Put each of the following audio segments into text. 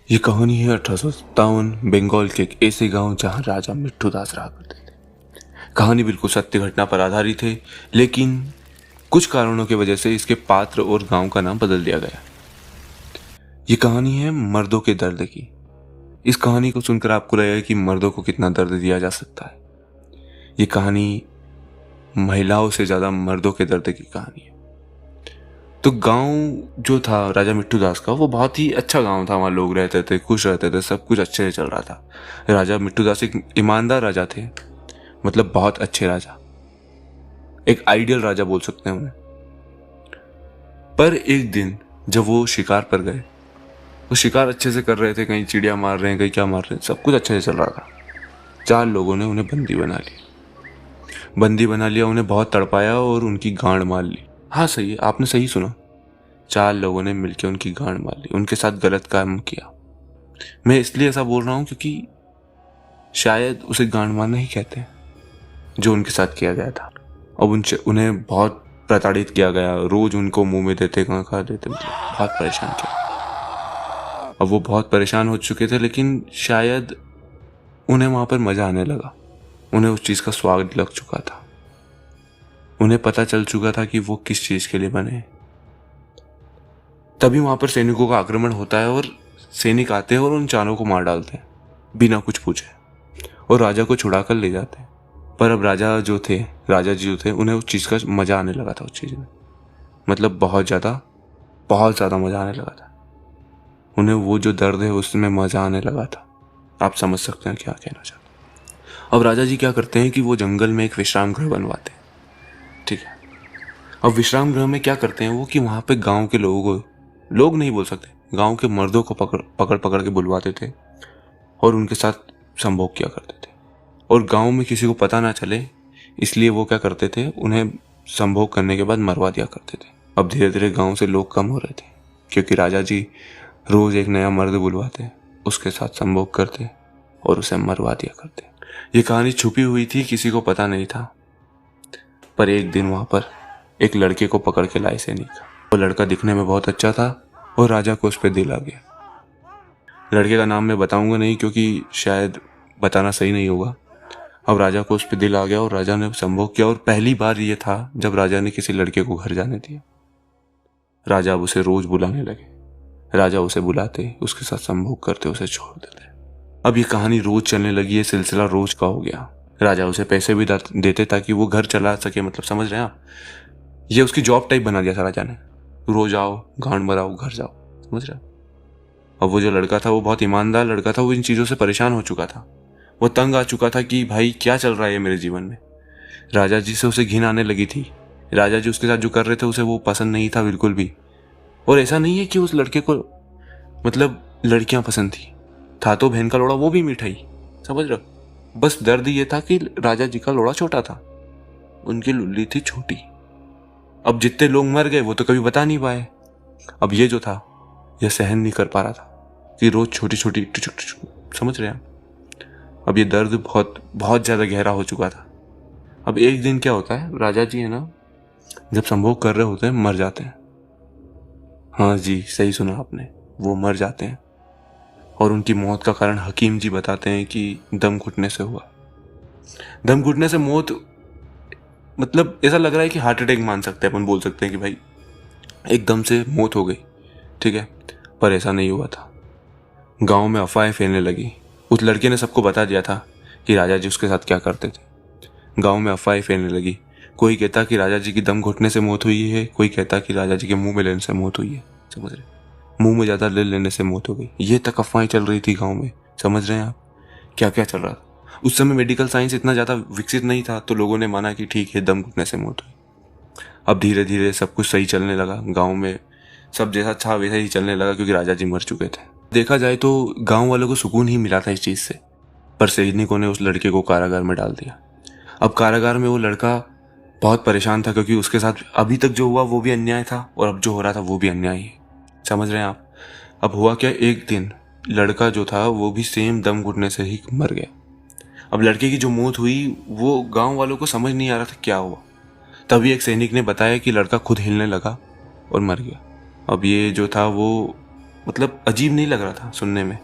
ये कहानी है 1857 बंगाल के एक ऐसे गांव जहां राजा मिट्ठू दास रहा करते थे। कहानी बिल्कुल सत्य घटना पर आधारित है, लेकिन कुछ कारणों की वजह से इसके पात्र और गांव का नाम बदल दिया गया। ये कहानी है मर्दों के दर्द की। इस कहानी को सुनकर आपको लगेगा कि मर्दों को कितना दर्द दिया जा सकता है। ये कहानी महिलाओं से ज्यादा मर्दों के दर्द की कहानी है। तो गांव जो था राजा मिट्ठू दास का, वो बहुत ही अच्छा गांव था। वहां लोग रहते थे, खुश रहते थे, सब कुछ अच्छे से चल रहा था। राजा मिट्ठू दास एक ईमानदार राजा थे, मतलब बहुत अच्छे राजा, एक आइडियल राजा बोल सकते हैं उन्हें। पर एक दिन जब वो शिकार पर गए, वो शिकार अच्छे से कर रहे थे, कहीं चिड़िया मार रहे हैं, कहीं क्या मार रहे हैं, सब कुछ अच्छे से चल रहा था। 4 लोगों ने उन्हें बंदी बना लिया, उन्हें बहुत तड़पाया और उनकी गांड मार ली। हाँ सही है, आपने सही सुना, 4 लोगों ने मिलकर उनकी गांड मार ली, उनके साथ गलत काम किया। मैं इसलिए ऐसा बोल रहा हूं क्योंकि शायद उसे गांड मारना ही कहते हैं जो उनके साथ किया गया था। अब उन्हें बहुत प्रताड़ित किया गया, रोज उनको मुंह में देते, खा देते, मतलब बहुत परेशान किया। अब वो बहुत परेशान हो चुके थे, लेकिन शायद उन्हें वहां पर मजा आने लगा। उन्हें उस चीज का स्वाद लग चुका था। उन्हें पता चल चुका था कि वो किस चीज के लिए बने हैं। तभी वहां पर सैनिकों का आक्रमण होता है और सैनिक आते हैं और उन 4 को मार डालते हैं बिना कुछ पूछे, और राजा को छुड़ा कर ले जाते हैं। पर अब राजा जी जो थे, उन्हें उस चीज का मजा आने लगा था। उस चीज में मतलब बहुत ज्यादा मजा आने लगा था। उन्हें वो जो दर्द है उसमें मजा आने लगा था। आप समझ सकते हैं क्या कहना चाहते हैं। अब राजा जी क्या करते हैं कि वो जंगल में एक विश्राम गृह बनवाते हैं। ठीक है, अब विश्राम गृह में क्या करते हैं वो कि वहां पे गांव के लोगों को, लोग नहीं बोल सकते, गांव के मर्दों को पकड़ के बुलवाते थे और उनके साथ संभोग किया करते थे। और गांव में किसी को पता ना चले, इसलिए वो क्या करते थे, उन्हें संभोग करने के बाद मरवा दिया करते थे। अब धीरे धीरे गांव से लोग कम हो रहे थे, क्योंकि राजा जी रोज एक नया मर्द बुलवाते, उसके साथ संभोग करते और उसे मरवा दिया करते। ये कहानी छुपी हुई थी, किसी को पता नहीं था। पर एक दिन वहां पर एक लड़के को पकड़ के लाए सैनिक। वो लड़का दिखने में बहुत अच्छा था और राजा को उस पर दिल आ गया। लड़के का नाम मैं बताऊंगा नहीं, क्योंकि शायद बताना सही नहीं होगा। अब राजा को उस पर दिल आ गया और राजा ने संभोग किया। और पहली बार ये था जब राजा ने किसी लड़के को घर जाने दिया। राजा अब उसे रोज बुलाने लगे। राजा उसे बुलाते, उसके साथ संभोग करते, उसे छोड़ देते। अब ये कहानी रोज चलने लगी, ये सिलसिला रोज का हो गया। राजा उसे पैसे भी देते ताकि वो घर चला सके, मतलब समझ रहे हैं आप, ये उसकी जॉब टाइप बना दिया था राजा ने। रोज आओ, गांड मराओ, घर जाओ, समझ रहे। अब वो जो लड़का था वो बहुत ईमानदार लड़का था। वो इन चीजों से परेशान हो चुका था, वो तंग आ चुका था कि भाई क्या चल रहा है मेरे जीवन में। राजा जी से उसे घिन आने लगी थी। राजा जी उसके साथ जो कर रहे थे उसे वो पसंद नहीं था बिल्कुल भी। और ऐसा नहीं है कि उस लड़के को मतलब लड़कियां पसंद थी, था तो बहन का लोड़ा वो भी मिठाई, समझ रहे हो। बस दर्द ये था कि राजा जी का लोड़ा छोटा था, उनकी लुल्ली थी छोटी। अब जितने लोग मर गए वो तो कभी बता नहीं पाए। अब ये जो था, यह सहन नहीं कर पा रहा था कि रोज छोटी छोटी टुचुक टुचुक, समझ रहे हैं आप। अब ये दर्द बहुत बहुत ज्यादा गहरा हो चुका था। अब एक दिन क्या होता है, राजा जी है ना, जब संभोग कर रहे होते हैं मर जाते हैं। हाँ जी, सही सुना आपने, वो मर जाते हैं। और उनकी मौत का कारण हकीम जी बताते हैं कि दम घुटने से हुआ। दम घुटने से मौत, मतलब ऐसा लग रहा है कि हार्ट अटैक मान सकते हैं, अपन बोल सकते हैं कि भाई एकदम से मौत हो गई, ठीक है। पर ऐसा नहीं हुआ था। गांव में अफवाहें फैलने लगी। उस लड़के ने सबको बता दिया था कि राजा जी उसके साथ क्या करते थे। गांव में अफवाहें फैलने लगी। कोई कहता कि राजा जी की दम घुटने से मौत हुई है, कोई कहता कि राजा जी के मुंह में लेने से मौत हुई है, समझ रहे, मुंह में ज्यादा ले लेने से मौत हो गई। ये तक अफवाहें चल रही थी गांव में, समझ रहे हैं आप क्या क्या चल रहा था। उस समय मेडिकल साइंस इतना ज्यादा विकसित नहीं था, तो लोगों ने माना कि ठीक है दम घुटने से मौत हुई। अब धीरे धीरे सब कुछ सही चलने लगा गांव में, सब जैसा था वैसा ही चलने लगा, क्योंकि राजा जी मर चुके थे। देखा जाए तो गांव वालों को सुकून ही मिला था इस चीज से। पर सैनिकों ने उस लड़के को कारागार में डाल दिया। अब कारागार में वो लड़का बहुत परेशान था, क्योंकि उसके साथ अभी तक जो हुआ वो भी अन्याय था और अब जो हो रहा था वो भी अन्याय है, समझ रहे हैं आप। अब हुआ क्या, एक दिन लड़का जो था वो भी सेम दम घुटने से ही मर गया। अब लड़के की जो मौत हुई वो गांव वालों को समझ नहीं आ रहा था क्या हुआ। तभी एक सैनिक ने बताया कि लड़का खुद हिलने लगा और मर गया। अब ये जो था वो मतलब अजीब नहीं लग रहा था सुनने में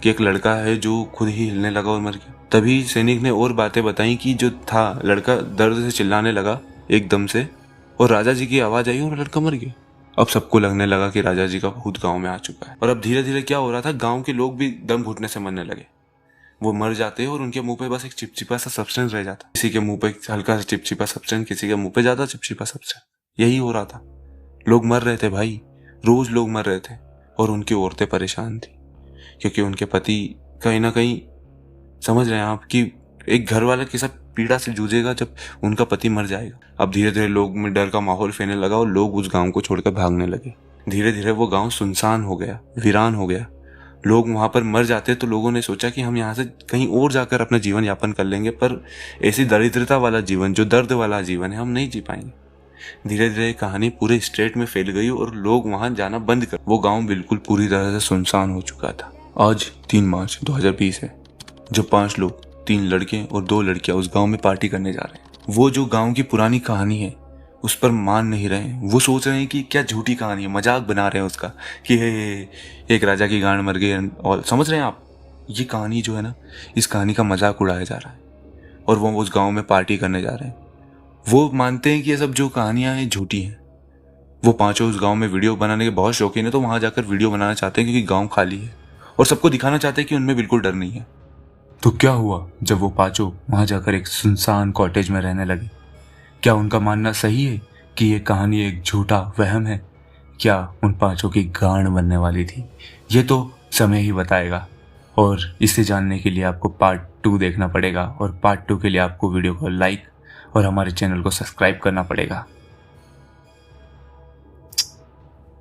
कि एक लड़का है जो खुद ही हिलने लगा और मर गया। तभी सैनिक ने और बातें बताई कि जो था लड़का दर्द से चिल्लाने लगा एकदम से, और राजा जी की आवाज आई और लड़का मर गया। अब सबको लगने लगा कि राजा जी का भूत गांव में आ चुका है। और अब धीरे धीरे क्या हो रहा था, गांव के लोग भी दम घुटने से मरने लगे। वो मर जाते और उनके मुंह पे बस एक चिपचिपा सा सब्सटेंस रह जाता। किसी के मुंह पे हल्का सा चिपचिपा सब्सटेंस, किसी के मुंह पे ज्यादा चिपचिपा सब्सटेंस। यही हो रहा था। लोग मर रहे थे भाई, रोज लोग मर रहे थे। और उनकी औरतें परेशान थी क्योंकि उनके पति कहीं ना कहीं, समझ रहे हैं आप, कि एक घर वाले के साथ पीड़ा से जूझेगा जब उनका पति मर जाएगा। अब धीरे धीरे लोग में डर का माहौल फैलने लगा और लोग उस गांव को छोड़कर भागने लगे। धीरे धीरे वो गांव सुनसान हो गया, वीरान हो गया। लोग वहां पर मर जाते तो लोगों ने सोचा कि हम यहाँ से कहीं और जाकर अपना जीवन यापन कर लेंगे, पर ऐसी दरिद्रता वाला जीवन, जो दर्द वाला जीवन है, हम नहीं जी पाएंगे। धीरे धीरे कहानी पूरे स्टेट में फैल गई और लोग वहां जाना बंद कर, वो गांव बिल्कुल पूरी तरह से सुनसान हो चुका था। आज 3 मार्च 2020 है, जब 5 लोग, 3 लड़के और 2 लड़कियां उस गांव में पार्टी करने जा रहे हैं। वो जो गांव की पुरानी कहानी है उस पर मान नहीं रहे हैं। वो सोच रहे हैं कि क्या झूठी कहानी है, मजाक बना रहे हैं उसका कि एक राजा की गांड मर गई। और समझ रहे हैं आप, ये कहानी जो है ना, इस कहानी का मजाक उड़ाया जा रहा है और वो उस गांव में पार्टी करने जा रहे हैं। वो मानते हैं कि ये सब जो कहानियां हैं झूठी हैं। वो 5 उस गांव में वीडियो बनाने के बहुत शौकीन है, तो वहां जाकर वीडियो बनाना चाहते हैं क्योंकि गांव खाली है और सबको दिखाना चाहते हैं कि उनमें बिल्कुल डर नहीं है। तो क्या हुआ जब वो 5 वहां जाकर एक सुनसान कॉटेज में रहने लगे? क्या उनका मानना सही है कि ये कहानी एक झूठा वहम है? क्या उन 5 की गांड बनने वाली थी? ये तो समय ही बताएगा। और इसे जानने के लिए आपको पार्ट 2 देखना पड़ेगा, और पार्ट 2 के लिए आपको वीडियो को लाइक और हमारे चैनल को सब्सक्राइब करना पड़ेगा।